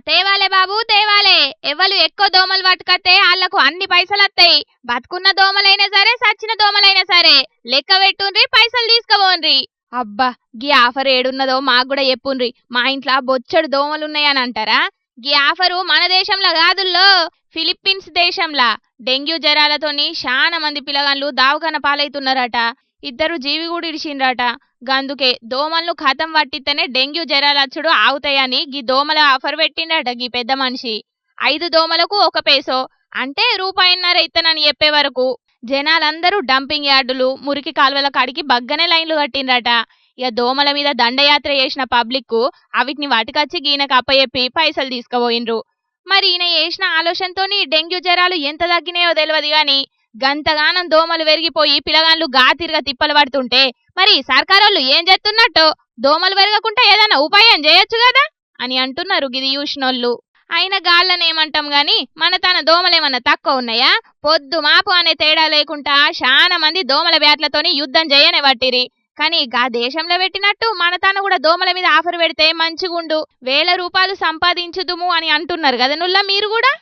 తేవాలే బాబు తేవాలే. ఎవ్వలు ఎక్కువ దోమలు పట్టుకత్తే ఆళ్లకు అన్ని పైసలు వస్తాయి. బతుకున్న దోమలైనా సరే సచ్చిన దోమలైనా సరే లెక్క పెట్టుండ్రి, పైసలు తీసుకుపోన్రి. అబ్బా, గీ ఆఫర్ ఏడున్నదో మాకు కూడా చెప్పుండ్రి. మా ఇంట్లో బొచ్చడు దోమలున్నాయని అంటారా? గీ ఆఫరు మన దేశంలో కాదుల్లో, ఫిలిప్పీన్స్ దేశంలా. డెంగ్యూ జ్వరాలతోని చాలా మంది పిల్లగాళ్ళు దావఖాన పాలైతున్నారట. ఇద్దరు జీవి కూడా ఇడిచిండ్రట. గందుకే దోమలను ఖతం పట్టిస్తేనే డెంగ్యూ జ్వరాలచ్చుడు ఆగుతాయని గీ దోమల ఆఫర్ పెట్టిండట గీ పెద్ద మనిషి. 5 దోమలకు 1 పేసో అంటే రూపాయిన్నర ఇత్తనని చెప్పే వరకు జనాలందరూ డంపింగ్ యార్డులు, మురికి కాలువల కాడికి బగ్గనే లైన్లు కట్టిండ్రట. ఇక దోమల మీద దండయాత్ర చేసిన పబ్లిక్ అవిటిని వాటికచ్చి గీనకు అప్పచెప్పి పైసలు తీసుకుపోయిండ్రు. మరి ఈయన చేసిన ఆలోచనతోని డెంగ్యూ జ్వరాలు ఎంత తగ్గినాయో తెలియదు గాని గంతగానం దోమలు పెరిగిపోయి పిల్లగాళ్ళు గాతిరిగా తిప్పలు పడుతుంటే మరి సర్కారోళ్ళు ఏం చేస్తున్నట్టు దోమలు పెరగకుండా ఏదైనా ఉపాయం చేయొచ్చు కదా అని అంటున్నారు గిది చూసినోళ్ళు. అయిన గాళ్ళనేమంటాం గాని మన తన దోమలేమన్నా తక్కువ ఉన్నాయా? పొద్దు మాపు అనే తేడా లేకుండా చాలా మంది దోమల బ్యాట్లతోని యుద్ధం చేయనే పట్టిరి. కానీ గా దేశంలో పెట్టినట్టు మన తన కూడా దోమల మీద ఆఫర్ పెడితే మంచిగుండు, 1000 రూపాయలు సంపాదించుదుము అని అంటున్నారు కదా నుల్లా మీరు కూడా.